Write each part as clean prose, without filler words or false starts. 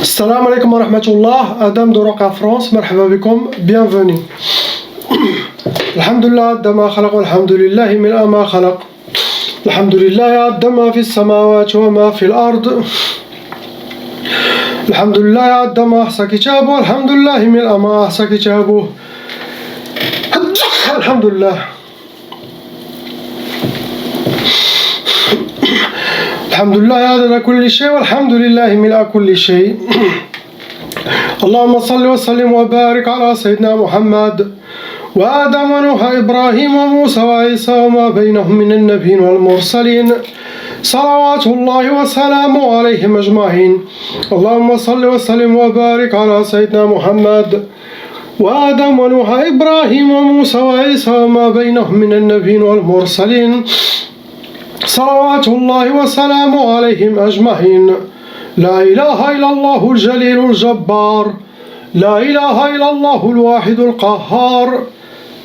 Salam alaikum wa rahmatullah, Adam de Roca France, marhaba bikum, bienvenue. Alhamdulillah, dama khalaq, alhamdulillah, mil'a ma khalaq. Alhamdulillah, dama fi samawat wa ma fi al-ard. Alhamdulillah, dama ahsa kitabu, alhamdulillah, mil'a ma ahsa kitabu. Alhamdulillah. الحمد لله عدد كل شيء والحمد لله ملء كل شيء. اللهم صل وسلم وبارك على سيدنا محمد وآدم ونوح إبراهيم وموسى وعيسى وما بينهم من النبيين والمرسلين صلوات الله وسلامه عليهم أجمعين. اللهم صل وسلم وبارك على سيدنا محمد وآدم ونوح إبراهيم وموسى وعيسى وما بينهم من النبيين والمرسلين صلوات الله وسلامه عليهم أجمعين. لا إله إلا الله الجليل الجبار، لا إله إلا الله الواحد القهار،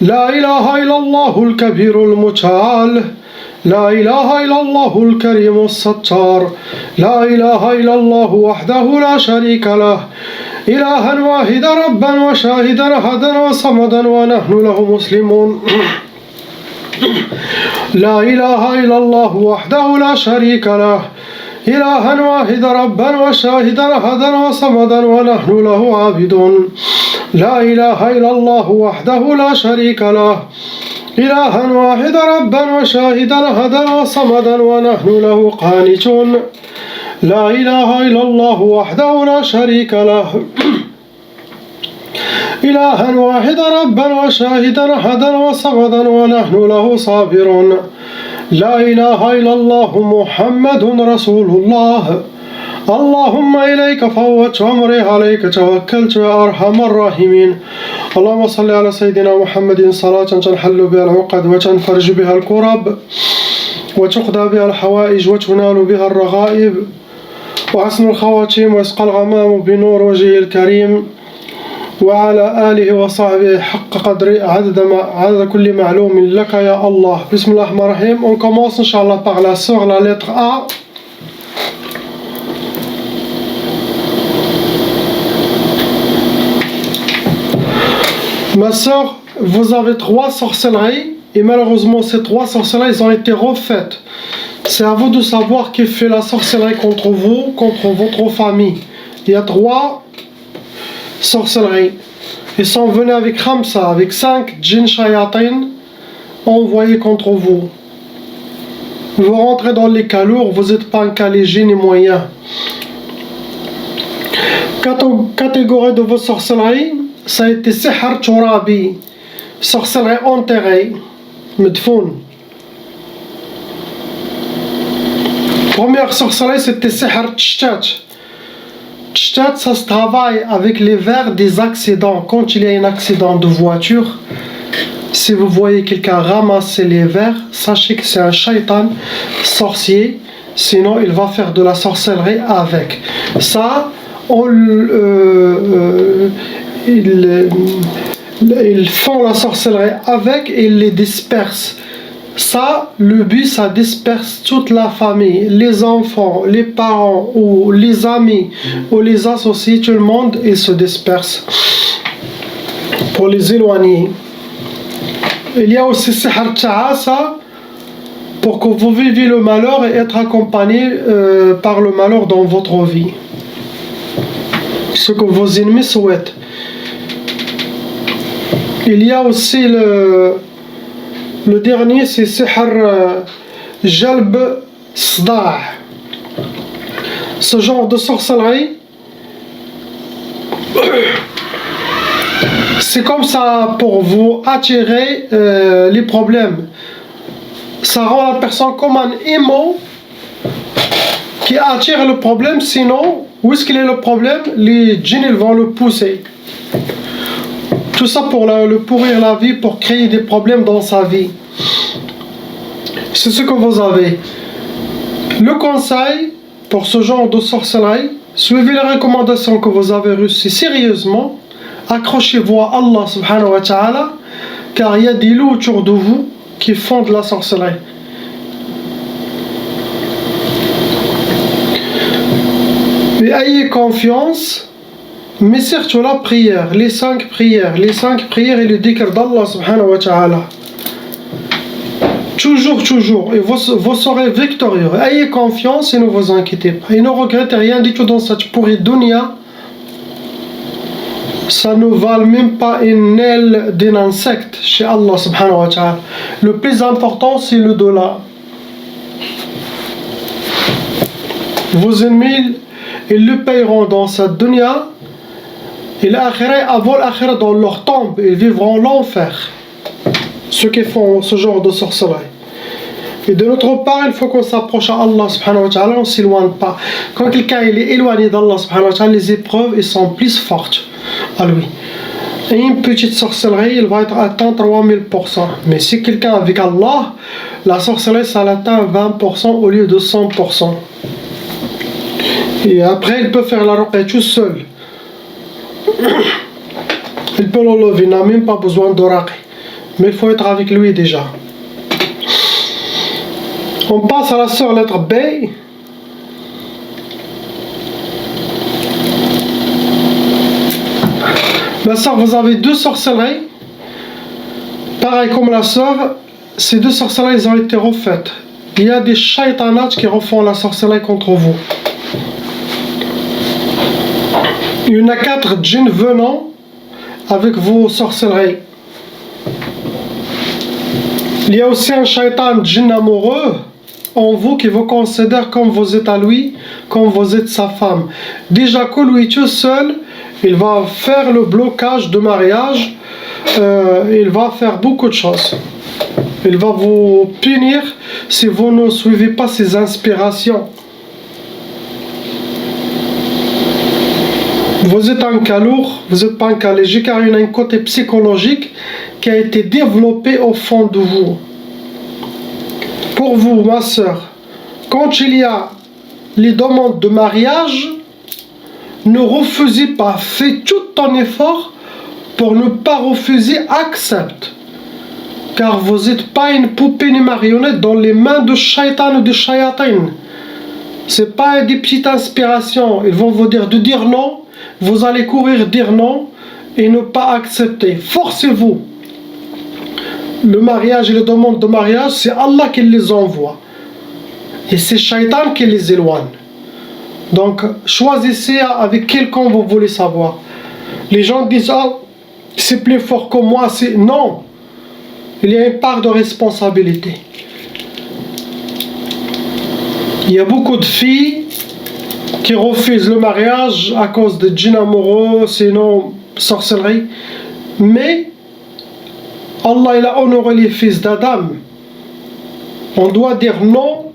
لا إله إلا الله الكبير المتعال، لا إله إلا الله الكريم الستار، لا إله إلا الله وحده لا شريك له، إلها واحدا ربا وشاهدا أحدا وصمدا ونحن له مسلمون. لا إله إلا الله وحده لا شريك له، إلها واحدا ربا وشاهدا أحدا وصمدا ونحن له عابدون. لا إله إلا الله وحده لا شريك له، إلها واحدا ربا وشاهدا أحدا وصمدا ونحن له قانتون. لا إله إلا الله وحده لا شريك له، إلها واحدا ربا وشاهدا أحدا وصمدا ونحن له صابرون. لا إله إلا الله محمد رسول الله. اللهم إليك فوت أمري عليك توكلت يا أرحم الراحمين. اللهم صل على سيدنا محمد صلاة تنحل بها العقد وتنفرج بها الكرب وتقضى بها الحوائج وتنال بها الرغائب وحسن الخواتيم ويسقى الغمام بنور وجهه الكريم وعلى آله وصحبه حق قدر عدد كل معلوم لك يا الله. بسم الله الرحمن الرحيم. On commence Inch'Allah par la sœur, la lettre A. Ma sœur, vous avez 3 sorcelleries et malheureusement ces 3 sorcelleries elles ont été refaites. C'est à vous de savoir qui fait la sorcellerie contre vous, contre votre famille. Il y a 3 sorcellerie. Ils sont venus avec Khamsa, avec 5 djinns shayatin envoyés contre vous. Vous rentrez dans les cas lourds, vous n'êtes pas un cas léger ni moyen. Catégorie de vos sorcelleries, ça a été Sihr Turabi, sorcellerie enterrée, Medfoun. Première sorcellerie, c'était Sihr Tshtat. Tshtat, ça se travaille avec les vers des accidents. Quand il y a un accident de voiture, si vous voyez quelqu'un ramasser les vers, sachez que c'est un shaitan sorcier, sinon il va faire de la sorcellerie avec. Ça, ils font la sorcellerie avec et ils les dispersent. Ça, le but, ça disperse toute la famille, les enfants, les parents, ou les amis, ou les associés, tout le monde, ils se dispersent pour les éloigner. Il y a aussi Sihr Ta'asa, pour que vous viviez le malheur et être accompagné par le malheur dans votre vie. Ce que vos ennemis souhaitent. Il y a aussi le dernier, c'est Sihr Jalb Sda'. Ce genre de sorcellerie, c'est comme ça pour vous attirer les problèmes. Ça rend la personne comme un aimant qui attire le problème, sinon, où est-ce qu'il est le problème? Les djinns ils vont le pousser. Tout ça pour le pourrir la vie, pour créer des problèmes dans sa vie. C'est ce que vous avez. Le conseil pour ce genre de sorcellerie, suivez les recommandations que vous avez reçues sérieusement. Accrochez-vous à Allah subhanahu wa ta'ala, car il y a des loups autour de vous qui font de la sorcellerie. Et ayez confiance, mais surtout la prière, les 5 prières et le dhikr d'Allah subhanahu wa ta'ala. Toujours, et vous serez victorieux. Ayez confiance et ne vous inquiétez pas. Et ne regrettez rien du tout dans cette pourrie dunya. Ça ne vaut même pas une aile d'un insecte chez Allah subhanahu wa ta'ala. Le plus important, c'est le dollar. Vos ennemis, ils le paieront dans cette dunya. Et l'akhirah, avant l'akhirah, dans leur tombe, ils vivront l'enfer. Ceux qui font ce genre de sorcellerie. Et de notre part, il faut qu'on s'approche à Allah subhanahu wa ta'ala, on ne s'éloigne pas. Quand quelqu'un il est éloigné d'Allah subhanahu wa ta'ala, les épreuves ils sont plus fortes à lui. Et une petite sorcellerie, il va être atteint 3000%. Mais si quelqu'un avec Allah, la sorcellerie ça l'atteint 20% au lieu de 100%. Et après, il peut faire la ruqya tout seul. Il peut l'enlever, il n'a même pas besoin de ruqya. Mais il faut être avec lui déjà. On passe à la sœur lettre B. La sœur, vous avez 2 sorcelleries. Pareil comme la sœur, ces 2 sorcelleries ont été refaites. Il y a des shaitanats qui refont la sorcellerie contre vous. Il y en a 4 djinns venant avec vos sorcelleries. Il y a aussi un shaitan djinn amoureux en vous qui vous considère comme vous êtes à lui, comme vous êtes sa femme. Déjà que lui tout seul, il va faire le blocage de mariage, il va faire beaucoup de choses. Il va vous punir si vous ne suivez pas ses inspirations. Vous êtes un cas lourd, vous n'êtes pas un cas léger, car il y a un côté psychologique qui a été développé au fond de vous. Pour vous, ma sœur, quand il y a les demandes de mariage, ne refusez pas, fais tout ton effort pour ne pas refuser, accepte. Car vous n'êtes pas une poupée ni marionnette dans les mains de shaitan ou de shayatin. Ce n'est pas des petites inspirations, ils vont vous dire de dire non, vous allez courir dire non et ne pas accepter. Forcez-vous. Le mariage et les demandes de mariage, c'est Allah qui les envoie. Et c'est Shaitan qui les éloigne. Donc, choisissez avec quel camp vous voulez savoir. Les gens disent, ah, c'est plus fort que moi. Non. Il y a une part de responsabilité. Il y a beaucoup de filles qui refusent le mariage à cause de djinns amoureux, sinon sorcellerie. Mais Allah il a honoré les fils d'Adam. On doit dire non.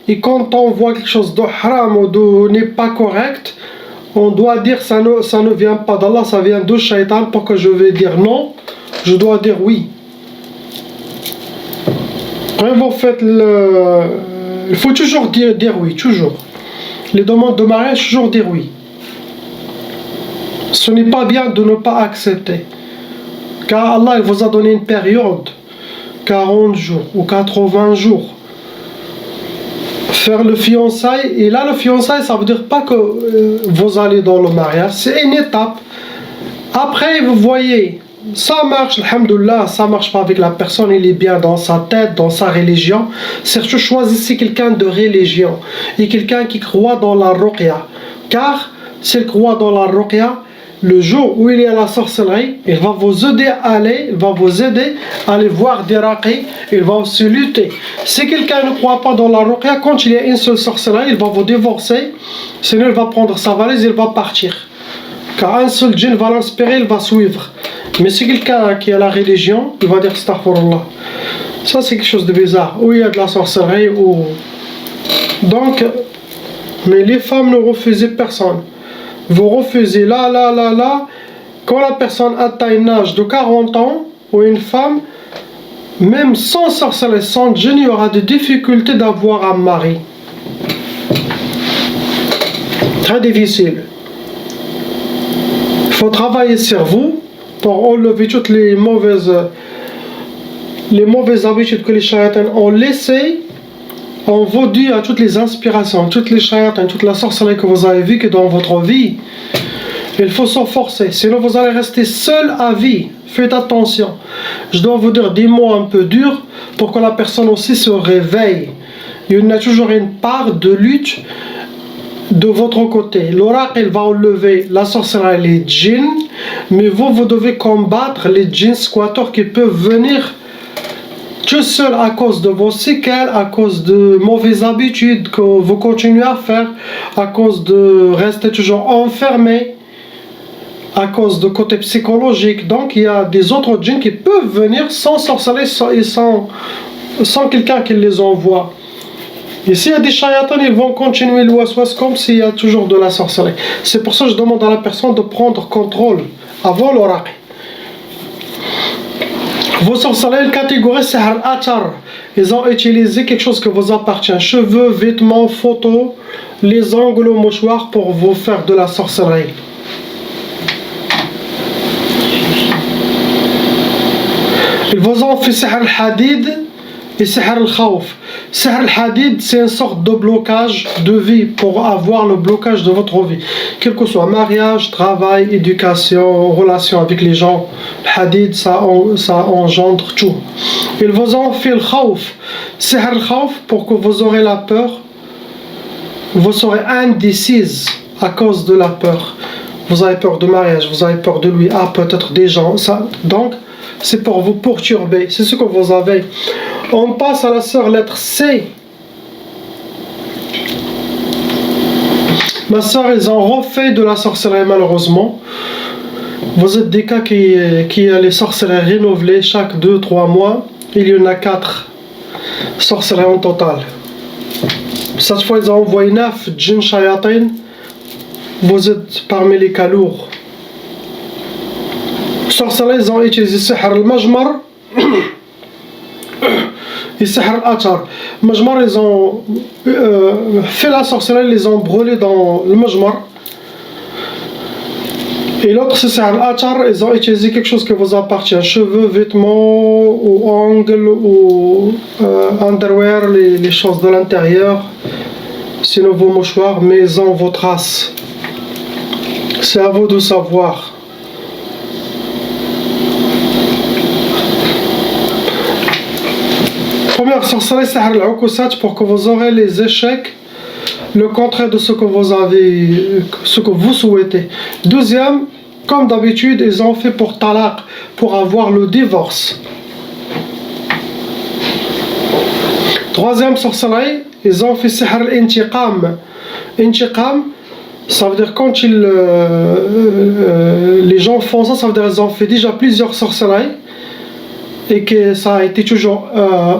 Et quand on voit quelque chose de haram ou de n'est pas correct, on doit dire ça ne vient pas d'Allah, ça vient de Shaitan. Pour que je vais dire non, je dois dire oui. Quand vous faites il faut toujours dire oui, toujours. Les demandes de mariage, toujours dire oui. Ce n'est pas bien de ne pas accepter. Car Allah il vous a donné une période, 40 jours ou 80 jours. Faire le fiançailles, et là le fiançailles ça veut dire pas que vous allez dans le mariage, c'est une étape. Après vous voyez, ça marche, alhamdoulilah, ça marche pas avec la personne, il est bien dans sa tête, dans sa religion. Surtout choisissez quelqu'un de religion et quelqu'un qui croit dans la ruqya. Car s'il croit dans la ruqya, le jour où il y a la sorcellerie, il va vous aider à aller voir des raqis, il va aussi lutter. Si quelqu'un ne croit pas dans la ruqya, quand il y a une seule sorcellerie, il va vous divorcer, sinon il va prendre sa valise et il va partir. Car un seul djinn va l'inspirer, il va suivre. Mais si quelqu'un qui a la religion, il va dire astaghfirullah. Ça c'est quelque chose de bizarre. Où il y a de la sorcellerie, ou... Donc, mais les femmes ne refusez personne. Vous refusez là. Quand la personne atteint un âge de 40 ans, ou une femme, même sans sorcellerie, sans djinn, il y aura des difficultés d'avoir un mari. Très difficile. Il faut travailler sur vous pour enlever toutes les mauvaises habitudes que les shayatans ont laissées on vous dit à toutes les inspirations, toutes les shayatans, toute la sorcellerie que vous avez vécue dans votre vie, il faut s'efforcer, sinon vous allez rester seul à vie. Faites attention. Je dois vous dire des mots un peu durs pour que la personne aussi se réveille. Il y a toujours une part de lutte de votre côté. L'oracle, il va enlever la sorcellerie et les djinns, mais vous devez combattre les djinns squatteurs qui peuvent venir tout seul à cause de vos séquelles, à cause de mauvaises habitudes que vous continuez à faire, à cause de rester toujours enfermé, à cause de côté psychologique. Donc il y a des autres djinns qui peuvent venir sans sorcellerie et sans quelqu'un qui les envoie. Et s'il y a des shayatans, ils vont continuer le waswas comme s'il y a toujours de la sorcellerie. C'est pour ça que je demande à la personne de prendre contrôle avant l'oracle. Vos sorcelleries, catégorie Sihr Atar. Ils ont utilisé quelque chose qui vous appartient. Cheveux, vêtements, photos, les ongles, mouchoirs pour vous faire de la sorcellerie. Ils vous ont fait Sihr al-Hadid et Sihr al-Khawf. Sihr al-Hadid, c'est une sorte de blocage de vie pour avoir le blocage de votre vie. Quel que soit mariage, travail, éducation, relation avec les gens, le Hadid, ça engendre tout. Ils vous ont fait le Khawf. Sihr al-Khawf, pour que vous aurez la peur, vous serez indécise à cause de la peur. Vous avez peur de mariage, vous avez peur de lui, peut-être des gens, ça. Donc, c'est pour vous perturber, c'est ce que vous avez. On passe à la sœur lettre C. Ma sœur, ils ont refait de la sorcellerie malheureusement. Vous êtes des cas qui a les sorcelleries renouvelées chaque 2-3 mois. Il y en a 4 sorcelleries en total. Cette fois, ils ont envoyé 9 djinns shayatin. Vous êtes parmi les cas lourds. Sorcellerie, ils ont utilisé Sihr al-Majmar et Sihr al-Atar. Majmar, ils ont fait la sorcellerie, ils les ont brûlés dans le Majmar. Et l'autre, c'est Sihr al-Atar, ils ont utilisé quelque chose qui vous appartient. Cheveux, vêtements, ou ongles, ou underwear, les choses de l'intérieur. Sinon vos mouchoirs, mais ils ont vos traces. C'est à vous de savoir. Première sorcellerie, Sihr al-Ukusat, pour que vous aurez les échecs, le contraire de ce que vous avez, ce que vous souhaitez. Deuxième, comme d'habitude, ils ont fait pour talaq, pour avoir le divorce. Troisième sorcellerie, ils ont fait Sihr al-Intiqam. Intiqam, ça veut dire quand les gens font ça, ça veut dire qu'ils ont fait déjà plusieurs sorcelleries et que ça a été toujours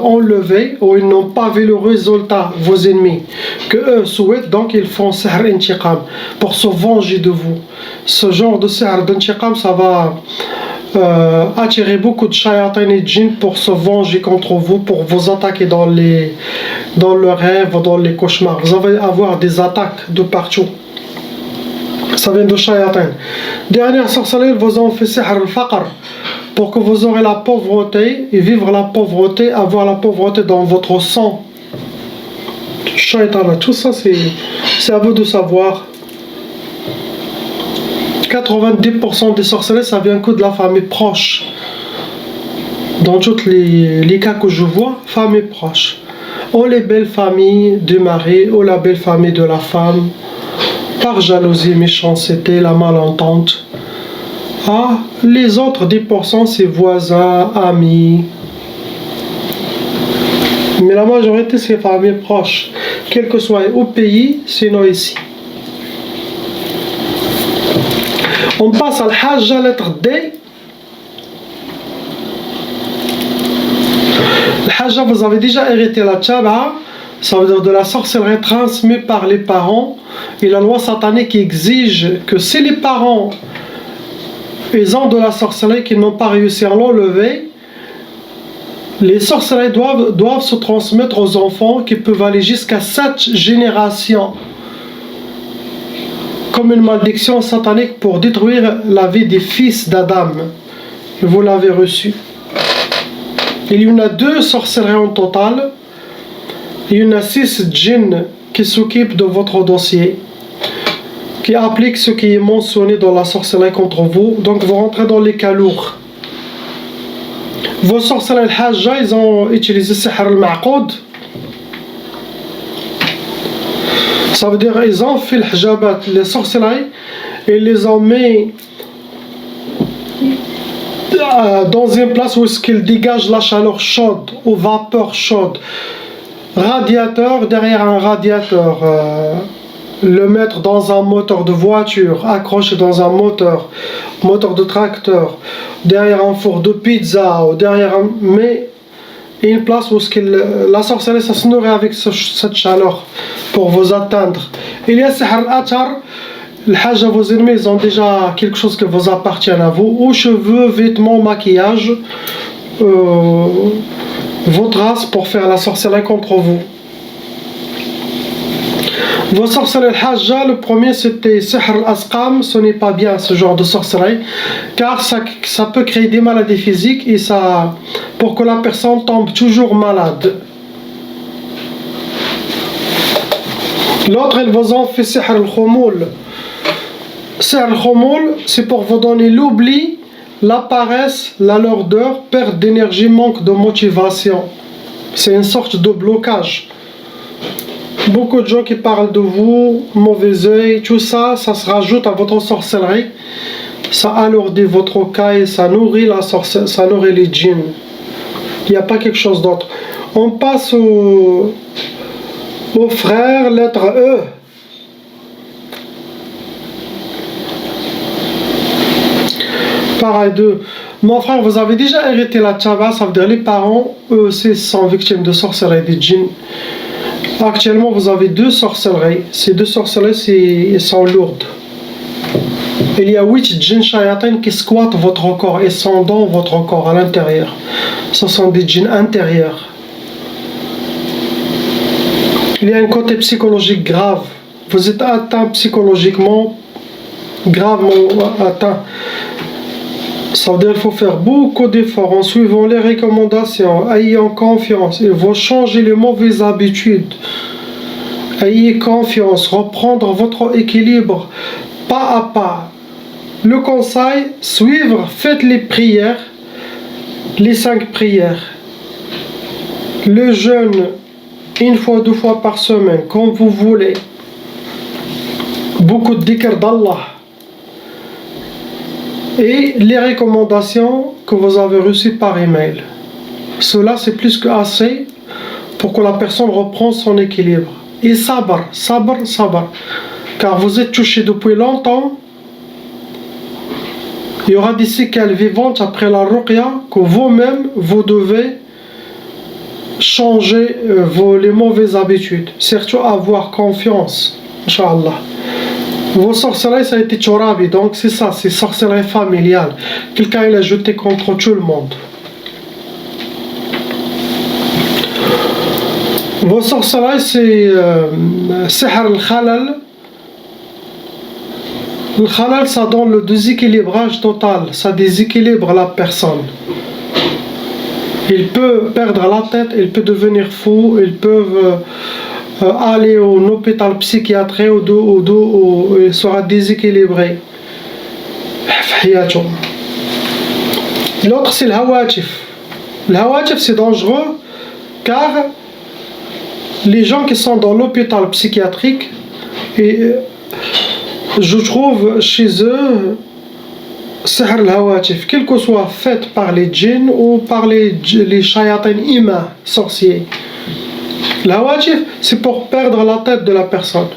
enlevé ou ils n'ont pas vu le résultat, vos ennemis, que eux souhaitent, donc ils font Sihr Intiqam pour se venger de vous. Ce genre de Sihr d'Intiqam, ça va attirer beaucoup de shayatins et djinns pour se venger contre vous, pour vous attaquer dans le rêve, dans les cauchemars. Vous allez avoir des attaques de partout. Ça vient de shayatin. Dernière sorcellerie, vous ont fait Sihr al-Faqr, pour que vous aurez la pauvreté et vivre la pauvreté, avoir la pauvreté dans votre sang. Shaitan, tout ça c'est à vous de savoir. 90% des sorcelleries, ça vient que de la famille proche. Dans tous les cas que je vois, famille proche. Ou les belles familles du mari, ou la belle famille de la femme. Par jalousie, méchanceté, la malentente. Les autres 10%, c'est voisins, amis. Mais la majorité, c'est famille proche. Quel que soit au pays, sinon ici. On passe à l'Hajja, lettre D. L'Hajja, vous avez déjà hérité la Tchaba. Ça veut dire de la sorcellerie transmise par les parents. Et la loi satanique qui exige que si les parents ils ont de la sorcellerie qu'ils n'ont pas réussi à l'enlever, les sorcelleries doivent se transmettre aux enfants qui peuvent aller jusqu'à 7 générations. Comme une malédiction satanique pour détruire la vie des fils d'Adam. Vous l'avez reçu. Il y en a 2 sorcelleries en total. Il y en a 6 djinns qui s'occupent de votre dossier, qui appliquent ce qui est mentionné dans la sorcellerie contre vous. Donc vous rentrez dans les cas lourds. Vos sorceleurs al-Hajja, ils ont utilisé Sihr al-Ma'qoud. Ça veut dire ils ont fait le hijabat, les sorcelleries, et les ont mis dans une place où ils dégagent la chaleur chaude ou vapeur chaude. Radiateur derrière un radiateur. Le mettre dans un moteur de voiture, accroché dans un moteur de tracteur, derrière un four de pizza, ou derrière un... Mais une place où la sorcellerie ça se nourrit avec cette chaleur pour vous atteindre. Il y a Sihr al-Athar, le Hajj, vos ennemis ils ont déjà quelque chose qui vous appartient à vous, ou cheveux, vêtements, maquillage, votre race pour faire la sorcellerie contre vous. Vos sorcelleries al-Hajja, le premier c'était Sihr al-Asqam, ce n'est pas bien ce genre de sorcellerie, car ça peut créer des maladies physiques et ça, pour que la personne tombe toujours malade. L'autre, ils vous ont fait Sihr al-Khumul. Sihr al-Khumul, c'est pour vous donner l'oubli, la paresse, la lourdeur, perte d'énergie, manque de motivation. C'est une sorte de blocage. Beaucoup de gens qui parlent de vous, mauvais œil, tout ça, ça se rajoute à votre sorcellerie. Ça alourdit votre cas et ça nourrit la sorcellerie, ça nourrit les djinns. Il n'y a pas quelque chose d'autre. On passe au frère, lettre E. Pareil de... Mon frère, vous avez déjà hérité la tchaba, ça veut dire les parents, eux aussi sont victimes de sorcellerie des djinns. Actuellement, vous avez 2 sorcelleries. Ces 2 sorcelleries, elles sont lourdes. Il y a 8 djinns shayatin qui squattent votre corps et sont dans votre corps à l'intérieur. Ce sont des djinns intérieurs. Il y a un côté psychologique grave. Vous êtes atteint psychologiquement, gravement atteint. Ça veut dire qu'il faut faire beaucoup d'efforts en suivant les recommandations, ayant confiance. Il faut changer les mauvaises habitudes. Ayez confiance, reprendre votre équilibre pas à pas. Le conseil, suivre, faites les prières, les 5 prières. Le jeûne, 1 fois, 2 fois par semaine, comme vous voulez. Beaucoup de dhikr d'Allah. Et les recommandations que vous avez reçues par email. Cela c'est plus que assez pour que la personne reprenne son équilibre. Et sabr, sabr, sabr. Car vous êtes touché depuis longtemps. Il y aura des séquelles vivantes après la ruqya que vous-même vous devez changer les mauvaises habitudes. Surtout avoir confiance. Inch'Allah. Vos sorcelleries, ça a été Tchorabi, donc c'est ça, c'est sorcellerie familiale. Quelqu'un il a jeté contre tout le monde. Vos sorcelleries, c'est Sihr al-Khalal. Le Khalal, ça donne le déséquilibrage total, ça déséquilibre la personne. Il peut perdre la tête, il peut devenir fou, ils peuvent... aller au hôpital psychiatrique où il sera déséquilibré. L'autre c'est le hawatif. Le hawatif c'est dangereux car les gens qui sont dans l'hôpital psychiatrique, et je trouve chez eux Sihr al-Hawatif, quel que soit fait par les djinns ou par les shayatin ima, sorciers. L'hawatif, c'est pour perdre la tête de la personne.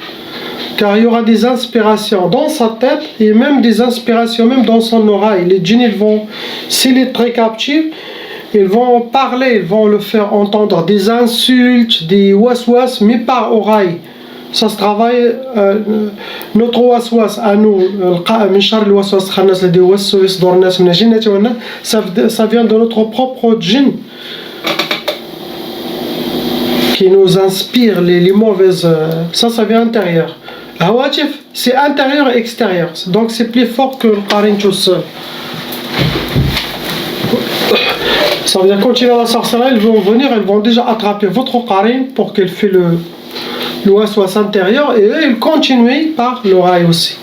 Car il y aura des inspirations dans sa tête et même des inspirations même dans son oreille. Les djinns, ils vont, s'il est très captif, ils vont parler, ils vont le faire entendre des insultes, des waswas, mais par oreille. Ça se travaille, notre waswas à nous, ça vient de notre propre djinn, qui nous inspire les mauvaises... Ça vient intérieur. Hawatif, c'est intérieur et extérieur. Donc c'est plus fort que le qarin tout seul. Ça veut dire quand il y a la sorcellerie, ils vont venir, ils vont déjà attraper votre qarine pour qu'elle fait le waswas intérieur et eux, ils continuent par l'oreille aussi.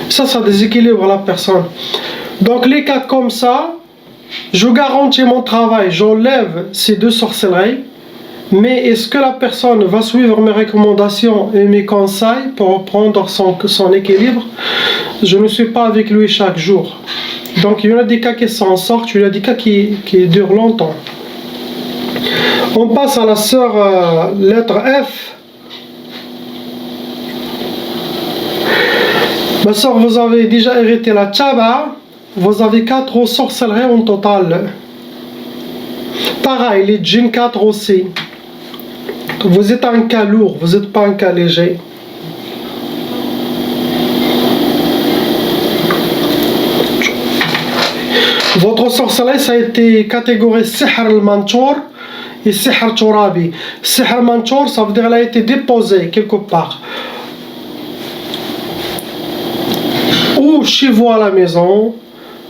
Ça déséquilibre la personne. Donc les cas comme ça, je garantis mon travail, j'enlève ces deux sorcelleries, mais est-ce que la personne va suivre mes recommandations et mes conseils pour reprendre son équilibre? Je ne suis pas avec lui chaque jour. Donc il y en a des cas qui s'en sortent, il y en a des cas qui durent longtemps. On passe à la sœur lettre F. Ma sœur, vous avez déjà hérité la tchaba. Vous avez 4 sorcelleries en total. Pareil, les djinns 4 aussi. Vous êtes un cas lourd, vous n'êtes pas un cas léger. Votre sorcellerie, ça a été catégorisé Sihr al-Manchour et Sihr al-Turabi. Sihr al-Manchour, ça veut dire qu'elle a été déposée quelque part. Ou chez vous à la maison,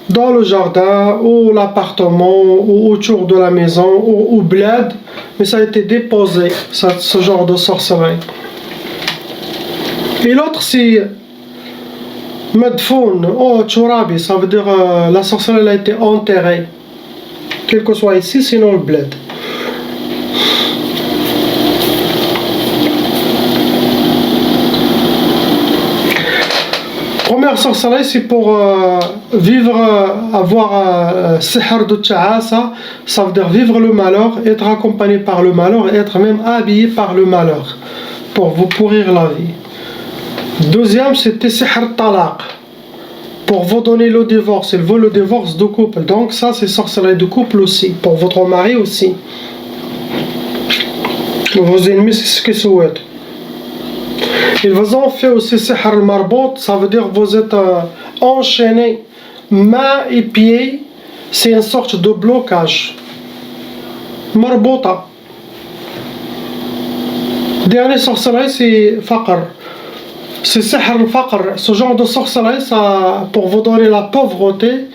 dans le jardin, ou l'appartement, ou autour de la maison, ou au bled, mais ça a été déposé, ce genre de sorcellerie. Et l'autre, c'est Madfoun, ou Turabi, ça veut dire la sorcellerie a été enterrée, quel que soit ici, sinon le bled. Première sorcellerie, c'est pour vivre, avoir sihr de tchaasa, ça veut dire vivre le malheur, être accompagné par le malheur, et être même habillé par le malheur, pour vous pourrir la vie. Deuxième, c'était sihr talaq, pour vous donner le divorce, il veut le divorce de couple, donc ça c'est sorcellerie de couple aussi, pour votre mari aussi. Vos ennemis, c'est ce qu'ils souhaitent. Ils vous ont fait aussi sihr al-marbout, ça veut dire que vous êtes enchaîné mains et pieds, c'est une sorte de blocage. Marbouta. Dernière sorcellerie, c'est faqr. C'est sihr al-faqr. Ce genre de sorcellerie, ça pour vous donner la pauvreté,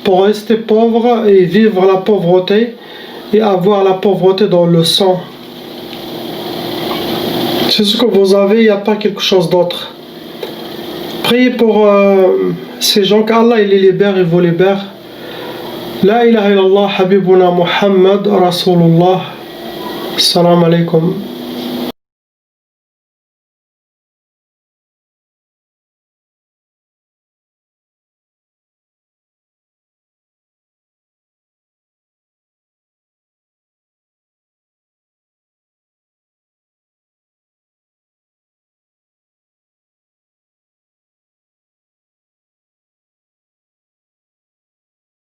pour rester pauvre et vivre la pauvreté et avoir la pauvreté dans le sang. C'est ce que vous avez, il n'y a pas quelque chose d'autre. Priez pour ces gens qu'Allah il les libère et vous libère. La ilaha illallah habibuna Muhammad Rasulullah. Assalamu alaikum.